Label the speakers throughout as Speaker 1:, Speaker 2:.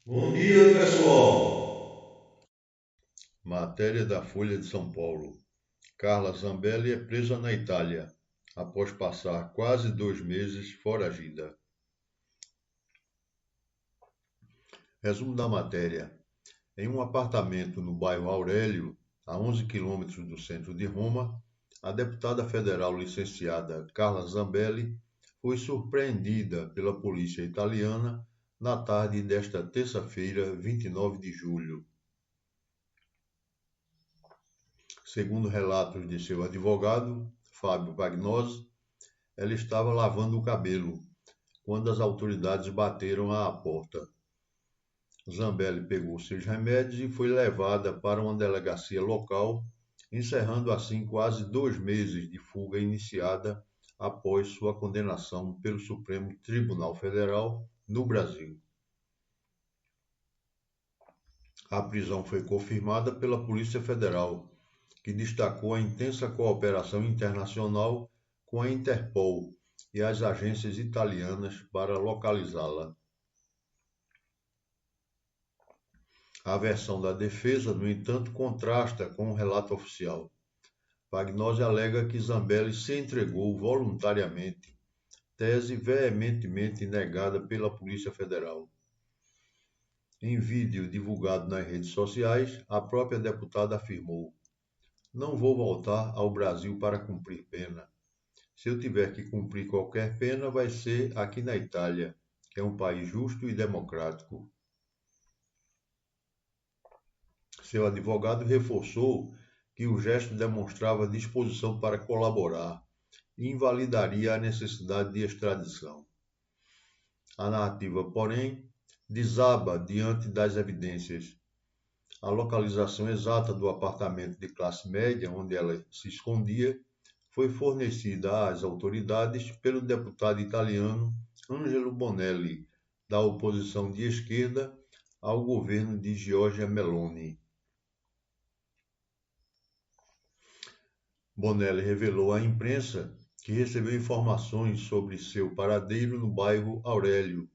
Speaker 1: Bom dia, pessoal.
Speaker 2: Matéria da Folha de São Paulo. Carla Zambelli é presa na Itália, após passar quase 2 meses foragida. Resumo da matéria. Em um apartamento no bairro Aurélio, a 11 quilômetros do centro de Roma, a deputada federal licenciada Carla Zambelli foi surpreendida pela polícia italiana na tarde desta terça-feira, 29 de julho. Segundo relatos de seu advogado, Fábio Vagnosi, ela estava lavando o cabelo quando as autoridades bateram à porta. Zambelli pegou seus remédios e foi levada para uma delegacia local, encerrando assim quase 2 meses de fuga iniciada após sua condenação pelo Supremo Tribunal Federal no Brasil. A prisão foi confirmada pela Polícia Federal, que destacou a intensa cooperação internacional com a Interpol e as agências italianas para localizá-la. A versão da defesa, no entanto, contrasta com o relato oficial. Vagnosi alega que Zambelli se entregou voluntariamente, tese veementemente negada pela Polícia Federal. Em vídeo divulgado nas redes sociais, a própria deputada afirmou: "Não vou voltar ao Brasil para cumprir pena. Se eu tiver que cumprir qualquer pena, vai ser aqui na Itália, que é um país justo e democrático." Seu advogado reforçou que o gesto demonstrava disposição para colaborar e invalidaria a necessidade de extradição. A narrativa, porém, desaba diante das evidências. A localização exata do apartamento de classe média onde ela se escondia foi fornecida às autoridades pelo deputado italiano Angelo Bonelli, da oposição de esquerda ao governo de Giorgia Meloni. Bonelli revelou à imprensa que recebeu informações sobre seu paradeiro no bairro Aurélio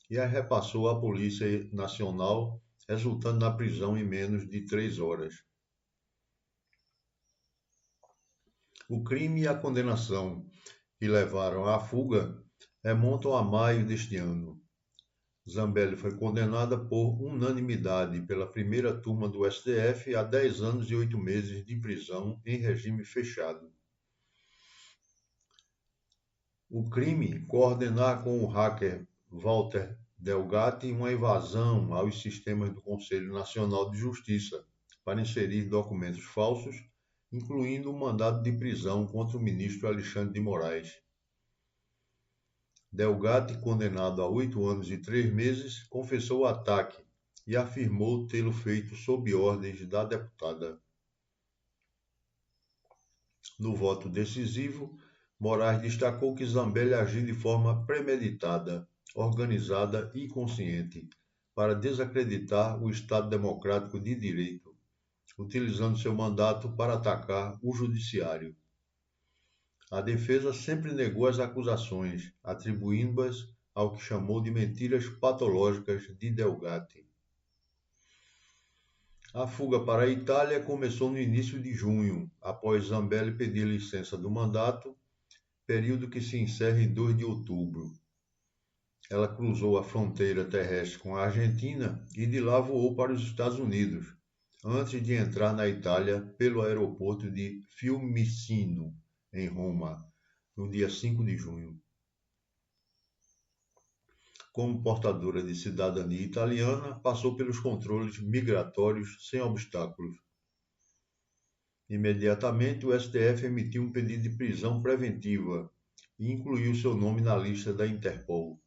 Speaker 2: e as repassou à Polícia Nacional, resultando na prisão em menos de 3 horas. O crime e a condenação que levaram à fuga remontam a maio deste ano. Zambelli foi condenada por unanimidade pela primeira turma do STF a 10 anos e 8 meses de prisão em regime fechado. O crime: coordenar com o hacker Walter Delgatti uma invasão aos sistemas do Conselho Nacional de Justiça para inserir documentos falsos, incluindo um mandado de prisão contra o ministro Alexandre de Moraes. Delgatti, condenado a 8 anos e 3 meses, confessou o ataque e afirmou tê-lo feito sob ordens da deputada. No voto decisivo, Moraes destacou que Zambelli agiu de forma premeditada, organizada e consciente para desacreditar o Estado Democrático de Direito, utilizando seu mandato para atacar o Judiciário. A defesa sempre negou as acusações, atribuindo-as ao que chamou de mentiras patológicas de Delgatti. A fuga para a Itália começou no início de junho, após Zambelli pedir licença do mandato, período que se encerra em 2 de outubro. Ela cruzou a fronteira terrestre com a Argentina e de lá voou para os Estados Unidos, antes de entrar na Itália pelo aeroporto de Fiumicino, em Roma, no dia 5 de junho. Como portadora de cidadania italiana, passou pelos controles migratórios sem obstáculos. Imediatamente, o STF emitiu um pedido de prisão preventiva e incluiu seu nome na lista da Interpol.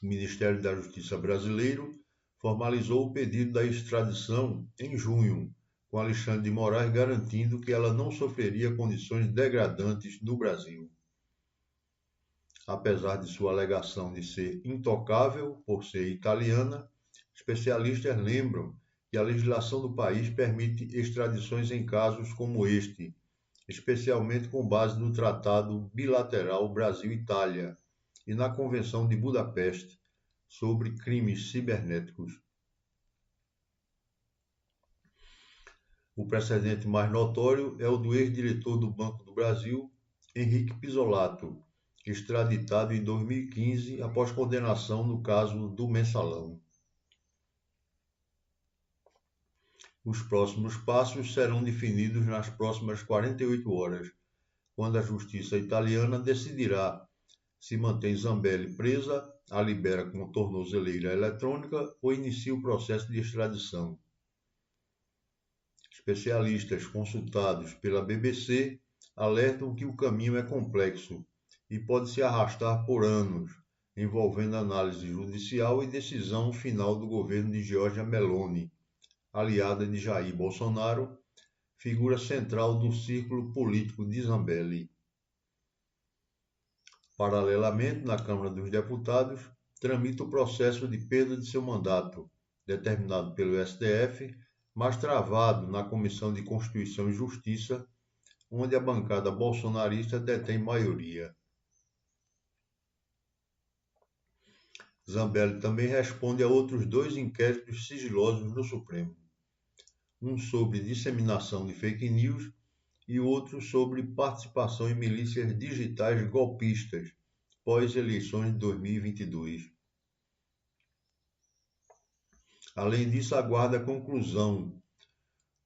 Speaker 2: O Ministério da Justiça brasileiro formalizou o pedido da extradição em junho, com Alexandre de Moraes garantindo que ela não sofreria condições degradantes no Brasil. Apesar de sua alegação de ser intocável por ser italiana, especialistas lembram que a legislação do país permite extradições em casos como este, especialmente com base no Tratado Bilateral Brasil-Itália e na Convenção de Budapeste, sobre crimes cibernéticos. O precedente mais notório é o do ex-diretor do Banco do Brasil, Henrique Pizzolatto, extraditado em 2015 após condenação no caso do Mensalão. Os próximos passos serão definidos nas próximas 48 horas, quando a justiça italiana decidirá se mantém Zambelli presa, a libera com tornozeleira eletrônica ou inicia o processo de extradição. Especialistas consultados pela BBC alertam que o caminho é complexo e pode se arrastar por anos, envolvendo análise judicial e decisão final do governo de Giorgia Meloni, aliada de Jair Bolsonaro, figura central do círculo político de Zambelli. Paralelamente, na Câmara dos Deputados, tramita o processo de perda de seu mandato, determinado pelo STF, mas travado na Comissão de Constituição e Justiça, onde a bancada bolsonarista detém maioria. Zambelli também responde a outros 2 inquéritos sigilosos no Supremo, um sobre disseminação de fake news e outro sobre participação em milícias digitais golpistas, pós-eleições de 2022. Além disso, aguarda a conclusão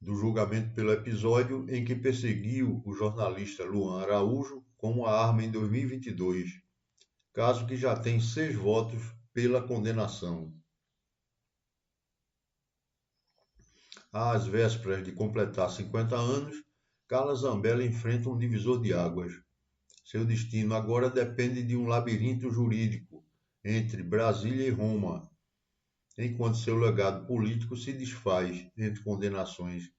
Speaker 2: do julgamento pelo episódio em que perseguiu o jornalista Luan Araújo com uma arma em 2022, caso que já tem 6 votos pela condenação. Às vésperas de completar 50 anos, Carla Zambelli enfrenta um divisor de águas. Seu destino agora depende de um labirinto jurídico entre Brasília e Roma, enquanto seu legado político se desfaz entre condenações,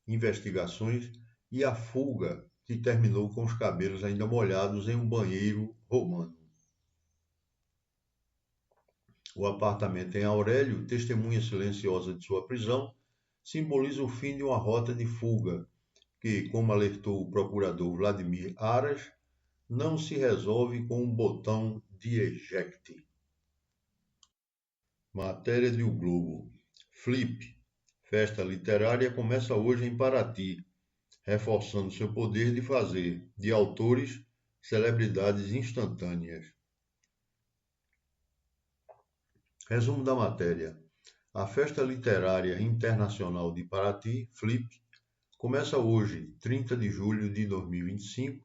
Speaker 2: investigações e a fuga que terminou com os cabelos ainda molhados em um banheiro romano. O apartamento em Aurélio, testemunha silenciosa de sua prisão, simboliza o fim de uma rota de fuga que, como alertou o procurador Vladimir Aras, não se resolve com um botão de eject. Matéria de O Globo. Flip. Festa literária começa hoje em Paraty, reforçando seu poder de fazer de autores celebridades instantâneas. Resumo da matéria. A Festa Literária Internacional de Paraty, Flip, começa hoje, 30 de julho de 2025,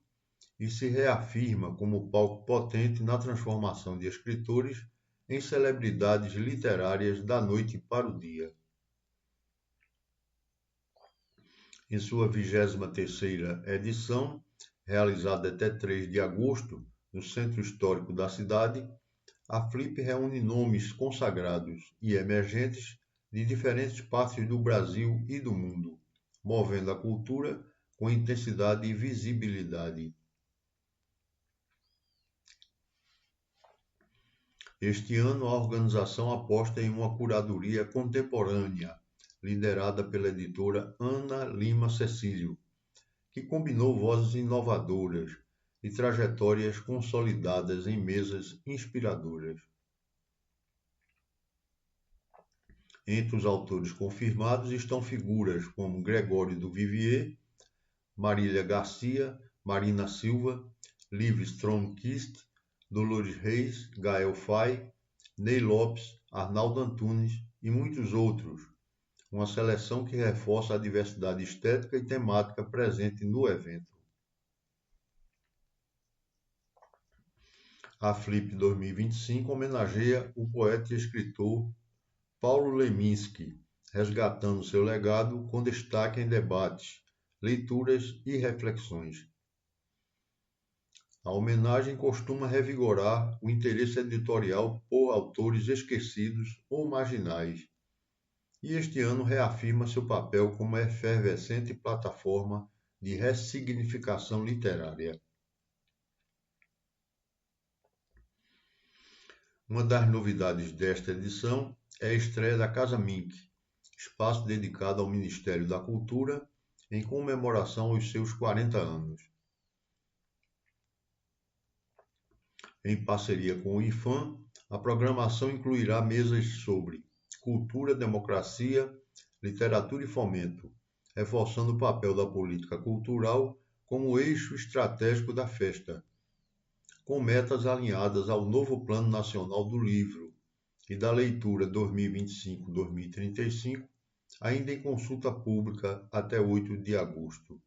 Speaker 2: e se reafirma como palco potente na transformação de escritores em celebridades literárias da noite para o dia. Em sua 23ª edição, realizada até 3 de agosto, no Centro Histórico da cidade, a Flip reúne nomes consagrados e emergentes de diferentes partes do Brasil e do mundo, movendo a cultura com intensidade e visibilidade. Este ano, a organização aposta em uma curadoria contemporânea, liderada pela editora Ana Lima Cecílio, que combinou vozes inovadoras e trajetórias consolidadas em mesas inspiradoras. Entre os autores confirmados estão figuras como Gregório do Vivier, Marília Garcia, Marina Silva, Liv Stromquist, Dolores Reis, Gael Fay, Ney Lopes, Arnaldo Antunes e muitos outros, uma seleção que reforça a diversidade estética e temática presente no evento. A Flip 2025 homenageia o poeta e escritor Paulo Leminski, resgatando seu legado com destaque em debates, leituras e reflexões. A homenagem costuma revigorar o interesse editorial por autores esquecidos ou marginais, e este ano reafirma seu papel como efervescente plataforma de ressignificação literária. Uma das novidades desta edição é a estreia da Casa Mink, espaço dedicado ao Ministério da Cultura em comemoração aos seus 40 anos. Em parceria com o IFAM, A programação incluirá mesas sobre cultura, democracia, literatura e fomento, reforçando o papel da política cultural como eixo estratégico da festa, com metas alinhadas ao novo Plano Nacional do Livro e da Leitura 2025-2035, ainda em consulta pública até 8 de agosto.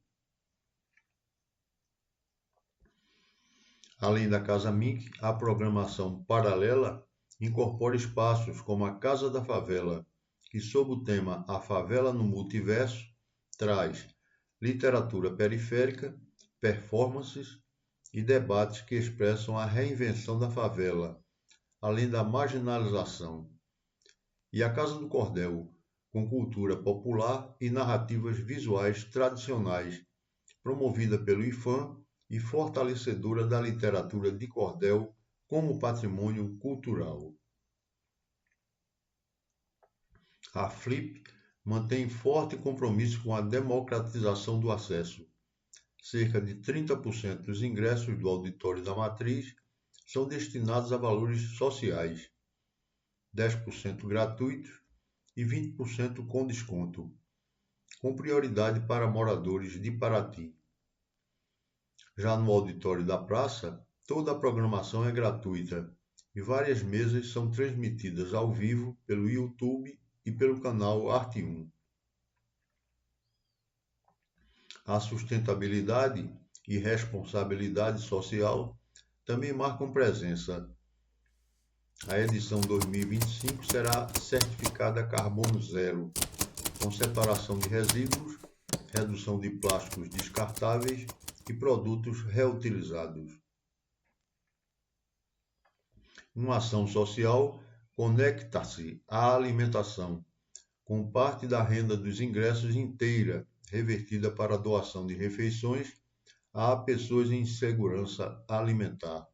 Speaker 2: Além da Casa Mink, a programação paralela incorpora espaços como a Casa da Favela, que, sob o tema A Favela no Multiverso, traz literatura periférica, performances e debates que expressam a reinvenção da favela, além da marginalização. E a Casa do Cordel, com cultura popular e narrativas visuais tradicionais, promovida pelo IFAM e fortalecedora da literatura de cordel como patrimônio cultural. A FLIP mantém forte compromisso com a democratização do acesso. Cerca de 30% dos ingressos do auditório da Matriz são destinados a valores sociais, 10% gratuitos e 20% com desconto, com prioridade para moradores de Paraty. Já no auditório da praça, toda a programação é gratuita e várias mesas são transmitidas ao vivo pelo YouTube e pelo canal Arte 1. A sustentabilidade e responsabilidade social também marcam presença. A edição 2025 será certificada carbono zero, com separação de resíduos, redução de plásticos descartáveis e produtos reutilizados. Uma ação social conecta-se à alimentação, com parte da renda dos ingressos inteira revertida para a doação de refeições a pessoas em insegurança alimentar.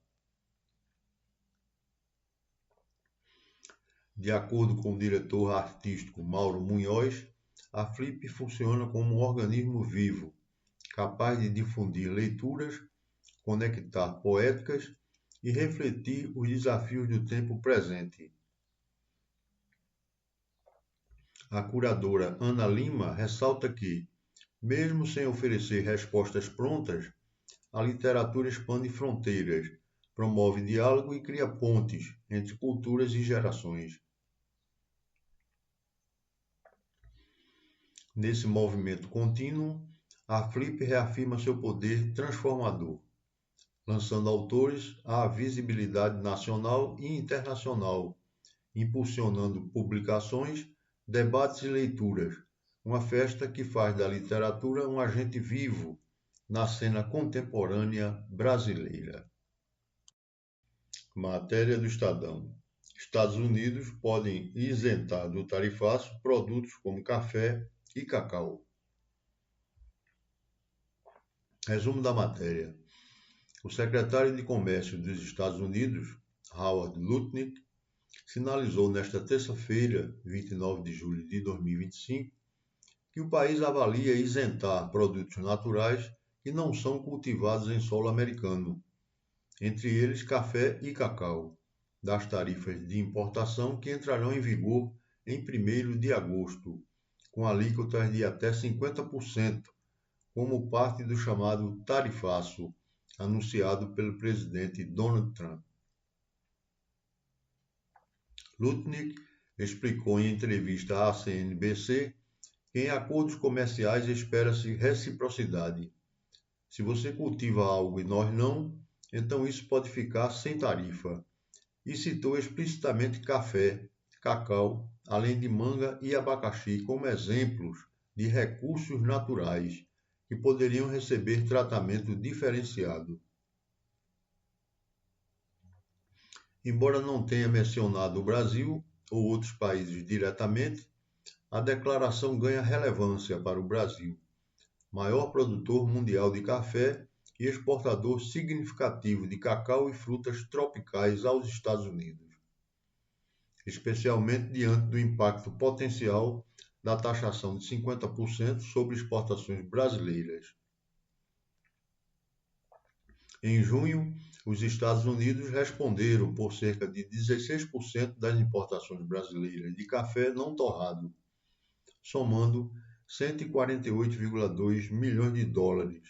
Speaker 2: De acordo com o diretor artístico Mauro Munhoz, a FLIP funciona como um organismo vivo, capaz de difundir leituras, conectar poéticas e refletir os desafios do tempo presente. A curadora Ana Lima ressalta que, mesmo sem oferecer respostas prontas, a literatura expande fronteiras, promove diálogo e cria pontes entre culturas e gerações. Nesse movimento contínuo, a FLIP reafirma seu poder transformador, lançando autores à visibilidade nacional e internacional, impulsionando publicações, debates e leituras, uma festa que faz da literatura um agente vivo na cena contemporânea brasileira. Matéria do Estadão. Estados Unidos podem isentar do tarifaço produtos como café e cacau. Resumo da matéria. O secretário de Comércio dos Estados Unidos, Howard Lutnick, sinalizou nesta terça-feira, 29 de julho de 2025, que o país avalia isentar produtos naturais que não são cultivados em solo americano, entre eles café e cacau, das tarifas de importação que entrarão em vigor em 1º de agosto, com alíquotas de até 50%, como parte do chamado tarifaço, anunciado pelo presidente Donald Trump. Lutnick explicou em entrevista à CNBC que em acordos comerciais espera-se reciprocidade. Se você cultiva algo e nós não, então isso pode ficar sem tarifa. E citou explicitamente café, cacau, além de manga e abacaxi como exemplos de recursos naturais que poderiam receber tratamento diferenciado. Embora não tenha mencionado o Brasil ou outros países diretamente, a declaração ganha relevância para o Brasil, maior produtor mundial de café e exportador significativo de cacau e frutas tropicais aos Estados Unidos, especialmente diante do impacto potencial da taxação de 50% sobre exportações brasileiras. Em junho, os Estados Unidos responderam por cerca de 16% das importações brasileiras de café não torrado, somando 148,2 milhões de dólares,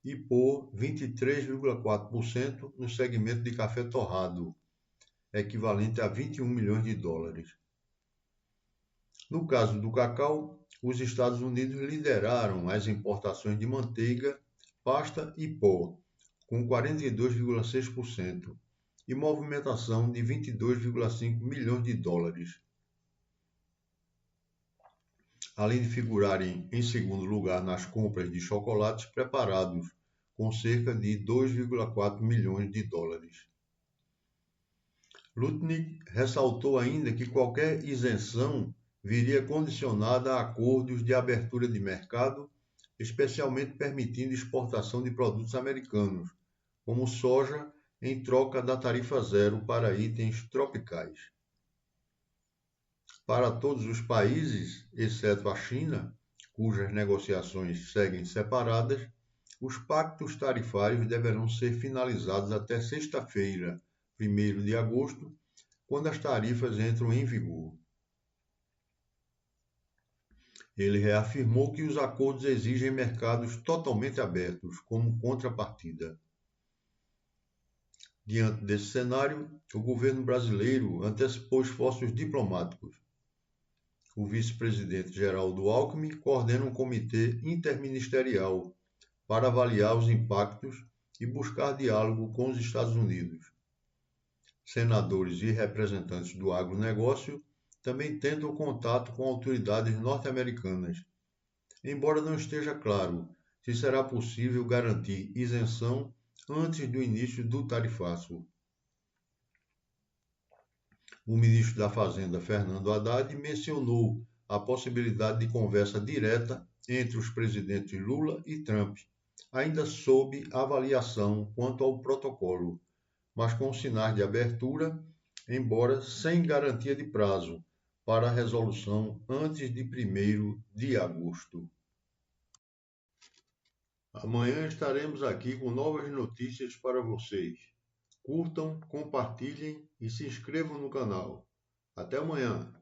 Speaker 2: e por 23,4% no segmento de café torrado, equivalente a 21 milhões de dólares. No caso do cacau, os Estados Unidos lideraram as importações de manteiga, pasta e pó, com 42,6%, e movimentação de 22,5 milhões de dólares. Além de figurarem em segundo lugar nas compras de chocolates preparados, com cerca de 2,4 milhões de dólares. Lutnick ressaltou ainda que qualquer isenção viria condicionada a acordos de abertura de mercado, especialmente permitindo exportação de produtos americanos, como soja, em troca da tarifa zero para itens tropicais. Para todos os países, exceto a China, cujas negociações seguem separadas, os pactos tarifários deverão ser finalizados até sexta-feira, 1º de agosto, quando as tarifas entram em vigor. Ele reafirmou que os acordos exigem mercados totalmente abertos como contrapartida. Diante desse cenário, o governo brasileiro antecipou esforços diplomáticos. O vice-presidente Geraldo Alckmin coordena um comitê interministerial para avaliar os impactos e buscar diálogo com os Estados Unidos. Senadores e representantes do agronegócio também tentam contato com autoridades norte-americanas, embora não esteja claro se será possível garantir isenção antes do início do tarifaço. O ministro da Fazenda, Fernando Haddad, mencionou a possibilidade de conversa direta entre os presidentes Lula e Trump, ainda sob avaliação quanto ao protocolo, mas com sinais de abertura, embora sem garantia de prazo, para a resolução antes de 1º de agosto. Amanhã estaremos aqui com novas notícias para vocês. Curtam, compartilhem e se inscrevam no canal. Até amanhã!